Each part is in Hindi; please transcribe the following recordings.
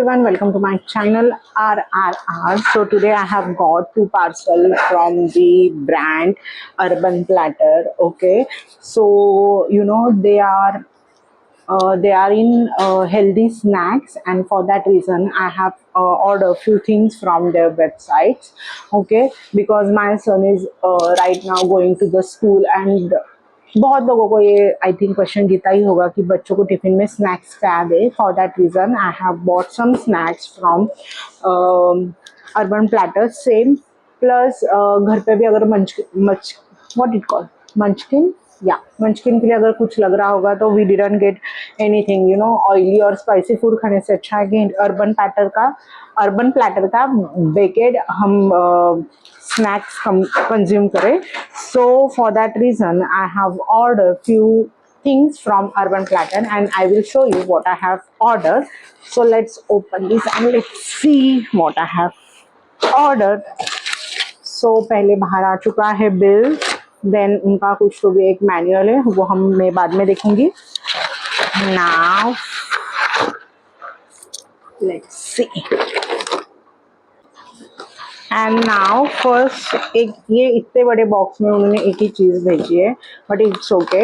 everyone, welcome to my channel RRR. So today I have got two parcels from the brand Urban Platter. Okay, so they are in healthy snacks, and for that reason I have ordered a few things from their websites. Okay, because my son is right now going to the school, and बहुत लोगों को ये आई थिंक क्वेश्चन जीता ही होगा कि बच्चों को टिफिन में स्नैक्स क्या दे. For that reason I have bought some snacks from Urban Platter same. Plus घर पे भी अगर व्हाट इट कॉल मंचकिन, या मंचकिन के लिए अगर कुछ लग रहा होगा तो we didn't get anything oily और स्पाइसी फूड खाने से अच्छा है कि अर्बन प्लेटर का बेकेड हम स्नैक्स कंज्यूम करें. So for that reason I have order few things from Urban Platter and I will show you what I have ordered. So let's open this and let's see what I have ordered. So पहले बाहर आ चुका है बिल, देन उनका कुछ तो भी एक मैनुअल है, वो मैं बाद में देखूंगी. Now let's see. And now first एक ये इतने बड़े बॉक्स में उन्होंने एक ही चीज़ भेजी है, बट इट्स ओके.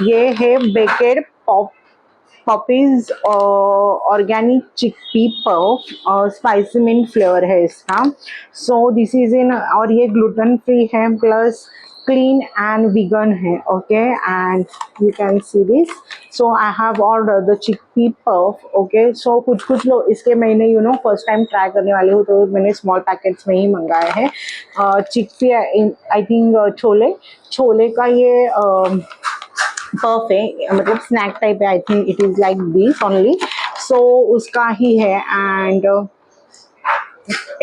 ये है baked poppies organic chickpea puff, spicy mint flavour है इसका. सो दिस इज इन, और ये ग्लूटेन फ्री है प्लस क्लीन एंड वीगन है. Okay, and you can see this. So I have order the chickpea puff. Okay, so कुछ लोग इसके मैंने फर्स्ट टाइम ट्राई करने वाले हूँ, तो मैंने स्मॉल पैकेट्स में ही मंगाए हैं. चिकपी आई थिंक छोले का ये पफ है, मतलब स्नैक टाइप है. I think it is like this only. So उसका ही है. एंड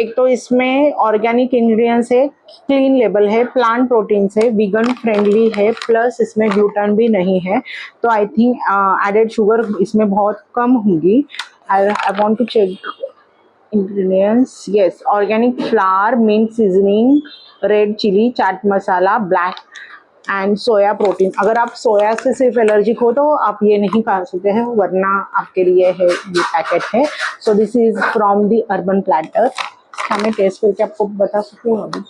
एक तो इसमें ऑर्गेनिक इंग्रेडिएंट्स है, क्लीन लेबल है, प्लांट प्रोटीन्स है, वीगन फ्रेंडली है, प्लस इसमें ग्लूटेन भी नहीं है. तो आई थिंक एडेड शुगर इसमें बहुत कम होगी. I want to check ingredients. Yes, organic flour, mint seasoning, red chili, chaat masala, black and soya protein. अगर आप सोया से सिर्फ एलर्जिक हो तो आप ये नहीं खा सकते हैं, वरना आपके लिए है ये पैकेट है. सो this is from the urban platter. मैं टेस्ट करके आपको बता सकती हूँ अभी.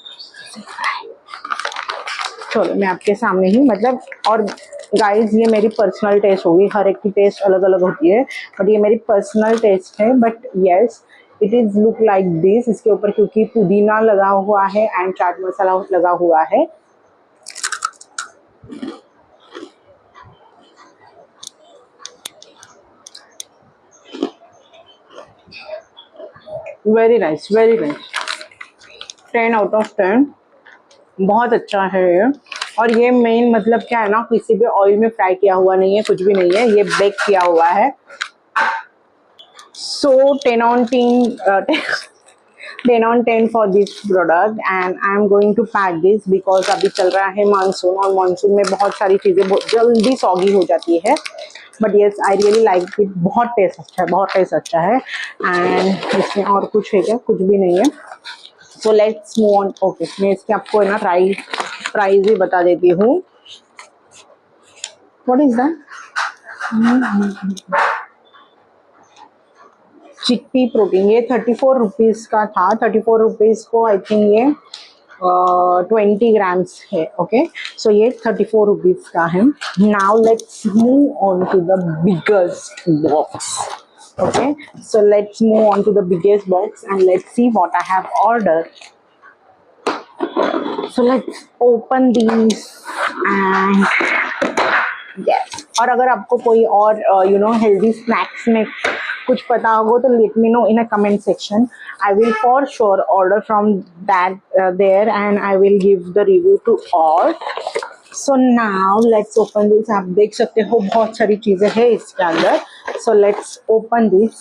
चलो मैं आपके सामने ही, मतलब, और गाइस ये मेरी पर्सनल टेस्ट होगी, हर एक की टेस्ट अलग अलग होती है, बट ये मेरी पर्सनल टेस्ट है. But yes, it is look like this. इसके ऊपर क्योंकि पुदीना लगा हुआ है एंड चाट मसाला लगा हुआ है. Very nice, very nice. 10 out of 10. बहुत अच्छा है ये. और ये मेन मतलब क्या है ना, किसी भी ऑयल में फ्राई किया हुआ नहीं है, कुछ भी नहीं है, ये बेक किया हुआ है. So 10 on 10 for this product. And I am going to pack this because अभी चल रहा है मानसून, और मानसून में बहुत सारी चीज़ें बहुत जल्दी सॉगी हो जाती है. But yes, I really like it. बहुत टेस्ट अच्छा है, बहुत टेस्ट अच्छा है. एंड इसमें और कुछ है क्या? कुछ भी नहीं है. So let's move on. Okay, मैं इसके आपको है ना प्राइस ही बता देती हूँ. What is that? Chickpea protein, ये 34 रुपीज़ का था. 34 रुपीज़ को आई थिंक ये 20 ग्राम्स है. ओके, सो ये 34 रुपीज़ का है. Now let's move on to the biggest box. Okay, so let's move on to the biggest box and let's see what I have ordered. So let's open these and yes. और अगर आपको कोई और healthy snacks में कुछ पता होगा तो let me know in a comment section. I will for sure order from that there and I will give the review to all. So now let's open this. आप देख सकते हो बहुत सारी चीज़ें हैं इसके अंदर. So let's open this.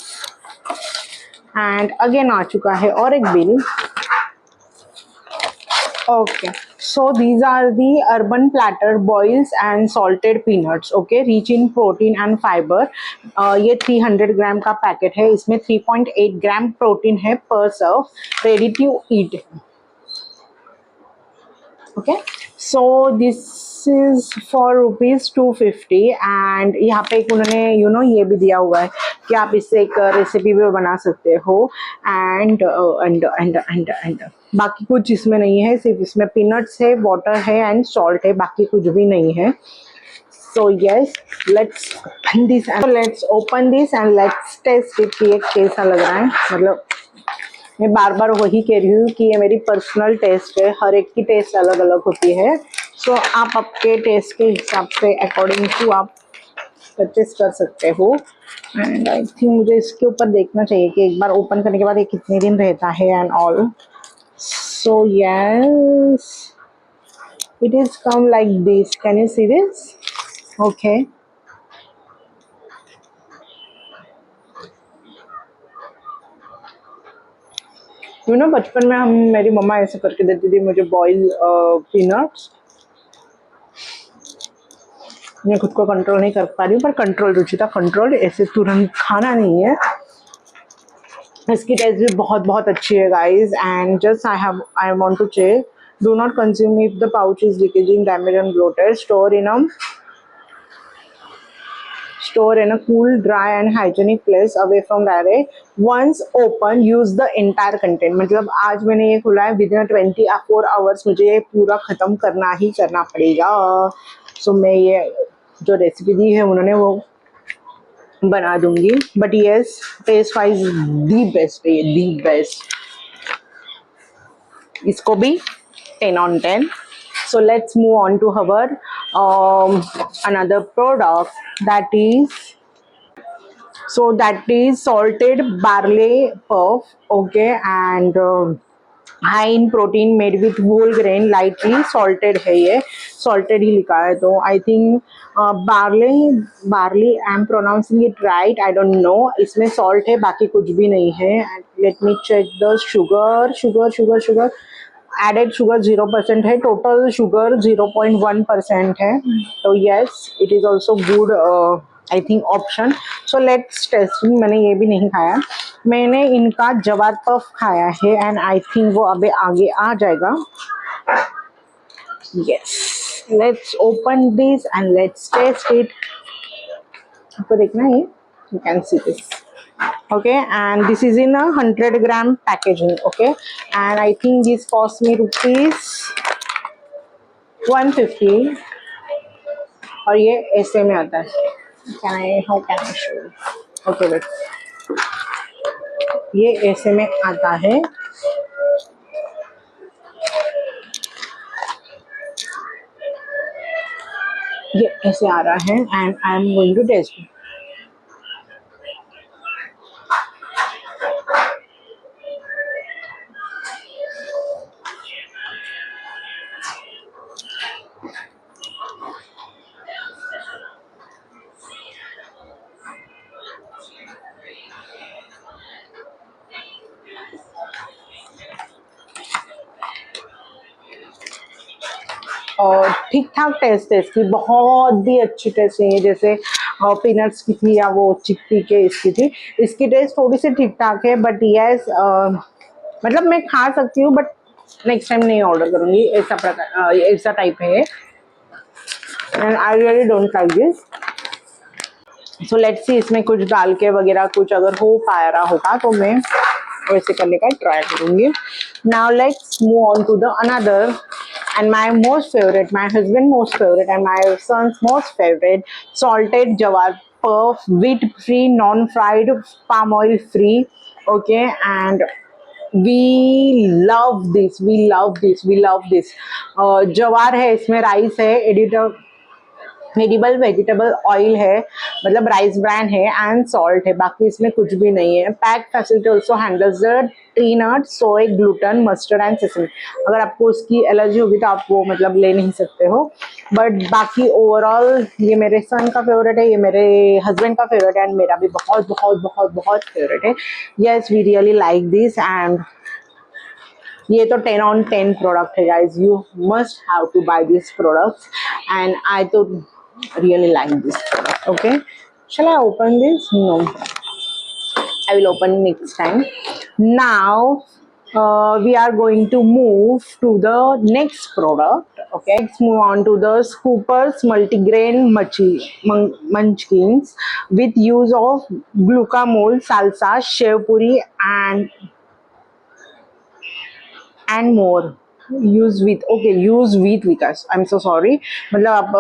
And again आ चुका है और एक bill. Okay, so these are the Urban Platter boils and salted peanuts. Okay, rich in protein and fiber. ये 300 ग्राम का पैकेट है. इसमें 3.8 ग्राम प्रोटीन है पर सर्व. ready to eat. Okay, so this is for ₹250 and यहाँ पे एक उन्होंने ये भी दिया हुआ है कि आप इससे एक रेसिपी भी बना सकते हो एंड बाकी कुछ इसमें नहीं है, सिर्फ इसमें पीनट्स है, वाटर है एंड सॉल्ट है, बाकी कुछ भी नहीं है. So yes, let's open this and let's taste it कि ये कैसा लग रहा है. मतलब मैं बार बार वही कह रही हूँ कि ये मेरी पर्सनल टेस्ट है, हर एक की टेस्ट अलग अलग होती है. सो आप आपके टेस्ट के हिसाब से अकॉर्डिंग टू आप परचेस कर सकते हो. एंड आई थिंक मुझे इसके ऊपर देखना चाहिए कि एक बार ओपन करने के बाद ये कितने दिन रहता है and all. So yes, it is come like this. Can you see this? Okay. बचपन में मेरी मम्मा ऐसे करके देती थी मुझे बॉयल पीनट्स. मैं खुद को कंट्रोल नहीं कर पा रही हूँ, पर कंट्रोल रुचिता कंट्रोल, ऐसे तुरंत खाना नहीं है. इसकी टेस्ट भी बहुत बहुत अच्छी है guys. And just I want to check, do not consume if the pouch is leakaging, damage and bloated. Store in a cool, dry and hygienic place away from direct. Once open, use the entire content. मतलब आज मैंने ये खुला है, within 24 hours मुझे ये पूरा ख़त्म करना ही करना पड़ेगा. सो मैं ये जो रेसिपी दी है उन्होंने वो बना दूंगी. But yes, taste wise the best है, दी बेस्ट. इसको भी 10 on 10. So let's move on to our another product, that is salted barley puff. Okay, and high in protein, made with whole grain, lightly salted है. ये salted ही लिखा है, तो I think barley I am pronouncing it right, I don't know. इसमें salt है, बाकी कुछ भी नहीं है. Let me check the sugar. Added sugar 0% है, टोटल शुगर 0.1% है. तो yes, it is also good I think option. So let's taste. मैंने ये भी नहीं खाया, मैंने इनका जवार पफ खाया है एंड आई थिंक वो अभी आगे आ जाएगा. Yes, let's open this and let's taste it. आपको देखना है, you can see this. Okay, and this is in a 100-gram packaging. Okay, and I think this cost me ₹150. और ये ऐसे में आता है. How can I show you? Okay, wait. ये ऐसे में आता है. ये ऐसे आ रहा है and I am going to taste it. और ठीक ठाक टेस्ट है इसकी, बहुत भी अच्छी टेस्ट नहीं है जैसे पीनट्स की थी या वो चिक्की के इसकी थी. इसकी टेस्ट थोड़ी सी ठीक ठाक है. बट यस, मतलब मैं खा सकती हूँ बट नेक्स्ट टाइम नहीं ऑर्डर करूँगी. ऐसा टाइप है and I really don't like this. So let's see, इसमें कुछ डाल के वगैरह कुछ अगर हो पा रहा होगा तो मैं वैसे करने का ट्राई करूँगी. Now let's move on to the another and my most favorite, my husband most favorite and my son's most favorite, salted jawar puff, wheat free, non fried, palm oil free. Okay, and we love this. जवार है, इसमें राइस है, एडिबल वेजिटेबल ऑयल है, मतलब राइस ब्रांड है एंड सॉल्ट है, बाकी इसमें कुछ भी नहीं है. Pack facility also handles the tree nut, soy, gluten, mustard and sesame. अगर आपको उसकी एलर्जी होगी तो आप वो मतलब ले नहीं सकते हो. बट बाकी ओवरऑल ये मेरे सन का फेवरेट है, ये मेरे हस्बैंड का फेवरेट है एंड मेरा भी बहुत बहुत बहुत बहुत फेवरेट है. Yes, we really like this and ये तो 10 on 10 प्रोडक्ट है guys. You must have to buy this products and I तो really like this product. Okay, shall I open this? No, I will open next time. Now we are going to move to the next product. Okay, let's move on to the Scoopers multigrain munchkins with use of glucamole, salsa, shev puri, and more. Use wheat Vikas I am so sorry, मतलब आप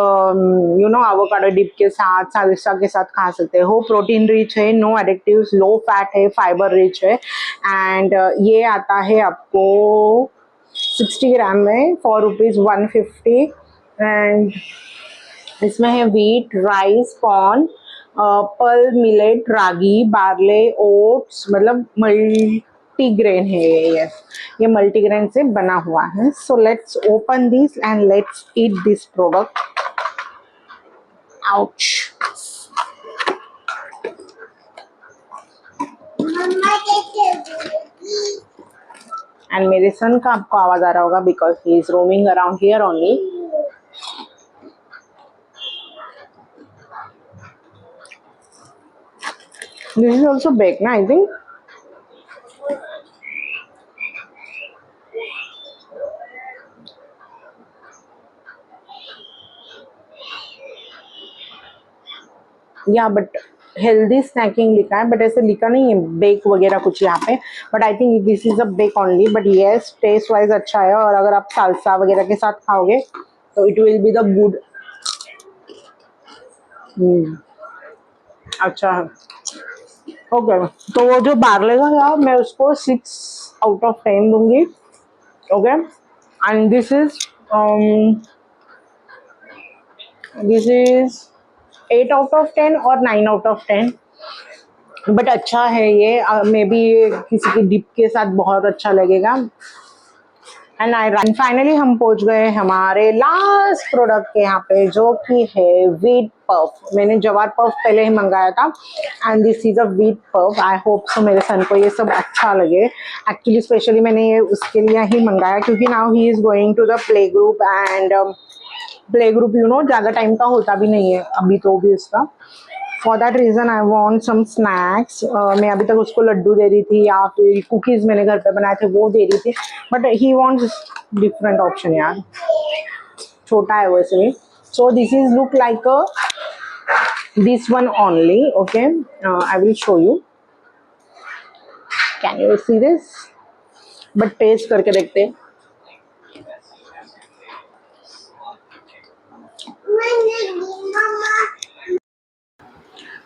यू नो एवोकाडो डिप के साथ सालिसा के साथ खा सकते हो. प्रोटीन रिच है, नो एडिक्टिव्स, लो फैट है, फाइबर रिच है. एंड ये आता है आपको 60 ग्राम में ₹4 150. एंड इसमें है व्हीट, राइस, कॉर्न, पल, मिलेट, रागी, बार्ले, ओट्स, मतलब मल्टीग्रेन है ये मल्टीग्रेन से बना हुआ है. So let's open this and let's eat this product. Ouch. And मेरे सन का आपको आवाज आ रहा होगा because he is roaming around here only. This is also baked, na, I think. या बट हेल्दी स्नैकिंग लिखा है, बट ऐसे लिखा नहीं है बेक वगैरह कुछ यहाँ पे. But I think this is a bake only. But yes, taste wise अच्छा है. और अगर आप सालसा वगैरह के साथ खाओगे तो it will be the good. अच्छा है. ओके, तो वो जो बार्ले का था मैं उसको 6 out of 10 दूंगी. Okay, and this is 8 out of 10 और 9 out of 10. बट अच्छा है ये. मे बी किसी की डिप के साथ बहुत अच्छा लगेगा. एंड फाइनली हम पहुंच गए हमारे लास्ट प्रोडक्ट के यहाँ पे, जो कि है व्हीट पफ. मैंने जवार पफ पहले ही मंगाया था and this is a wheat puff. I hope so मेरे सन को ये सब अच्छा लगे. एक्चुअली स्पेशली मैंने ये उसके लिए ही मंगाया क्योंकि now he is going to the play group. And play group you know ज़्यादा टाइम का होता भी नहीं है अभी तो भी उसका. For that reason I want some snacks. मैं अभी तक उसको लड्डू दे रही थी या फिर कुकीज़ मैंने घर पे बनाए थे वो दे रही थी. But he wants different option यार. छोटा है वैसे भी. So this is look like this one only. Okay, I will show you. Can you see this? But taste करके देखते हैं.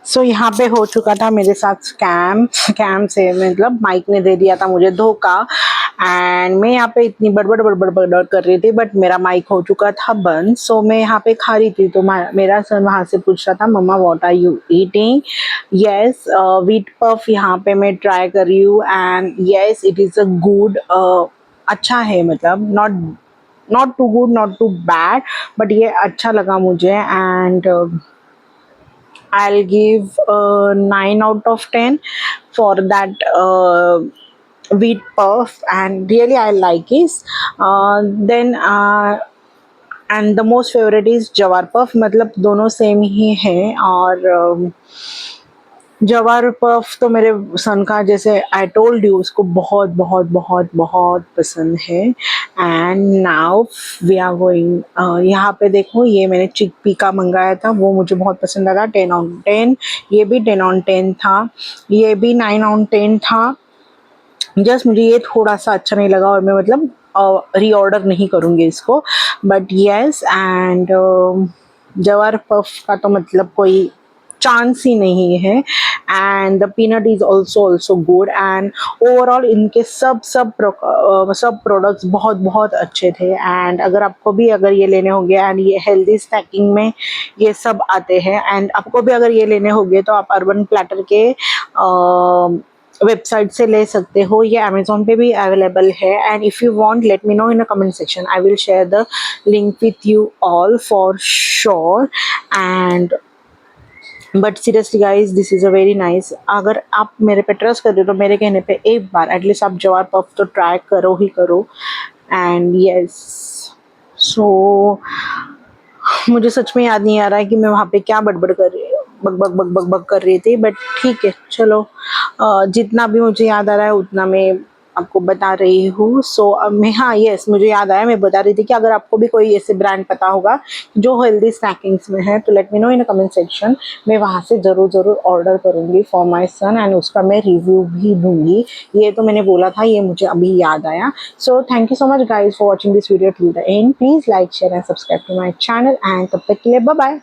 सो यहाँ पे हो चुका था मेरे साथ स्कैम से, मतलब माइक ने दे दिया था मुझे धोखा. एंड मैं यहाँ पे इतनी बड़बड़ बड़बड़ बड़बड़ कर रही थी बट मेरा माइक हो चुका था बंद. सो मैं यहाँ पे खा रही थी तो मेरा सन वहाँ से पूछ रहा था, mama what are you eating? Yes, wheat puff यहाँ पे मैं ट्राई कर रही हूँ. And yes, it is a good. अच्छा है, मतलब not too good, not too bad, but ये अच्छा लगा मुझे. एंड I'll give 9 out of 10 for that wheat puff, and really I like it. Then and the most favorite is jawar puff. मतलब दोनों सेम ही हैं. और जवार पफ तो मेरे सन का, जैसे आई टोल्ड यू, उसको बहुत बहुत बहुत बहुत पसंद है. And now we are going. यहाँ पे देखो, ये मैंने चिकपी का मंगाया था, वो मुझे बहुत पसंद लगा. 10 on 10. ये भी 10 on 10 था. ये भी 9 on 10 था. जस्ट मुझे ये थोड़ा सा अच्छा नहीं लगा और मैं मतलब रीऑर्डर नहीं करूँगी इसको. बट येस, एंड जवार पफ का तो मतलब कोई चांस ही नहीं है. And the peanut is also good. And overall इनके सब प्रोडक्ट्स बहुत बहुत अच्छे थे. एंड अगर ये लेने होंगे, एंड ये हेल्दी स्नैकिंग में ये सब आते हैं. एंड आपको भी अगर ये लेने होंगे तो आप अर्बन प्लैटर के वेबसाइट से ले सकते हो. ये अमेजोन पे भी अवेलेबल है. And if you want, let me know in the comment section. I will share the link with you all for sure. And but seriously guys, this is a very nice. अगर आप मेरे पे ट्रस्ट कर रहे हो तो मेरे कहने पे एक बार एटलीस्ट आप जवार पफ तो ट्राई करो ही करो. एंड यस, सो मुझे सच में याद नहीं आ रहा है कि मैं वहाँ पे क्या बड़बड़ कर रही बक कर रही थी. बट ठीक है, चलो, जितना भी मुझे याद आ रहा है उतना मैं आपको बता रही हूँ। सो मैं, हाँ यस, मुझे याद आया, मैं बता रही थी कि अगर आपको भी कोई ऐसे ब्रांड पता होगा जो हेल्दी स्नैकिंग्स में है तो let me know in comment section. मैं वहाँ से ज़रूर ऑर्डर करूँगी फॉर माई सन एंड उसका मैं रिव्यू भी दूँगी। ये तो मैंने बोला था, ये मुझे अभी याद आया। So thank you so much guys for watching this video till the end. Please like share and subscribe to my channel and तब तक के लिए बाय बाय।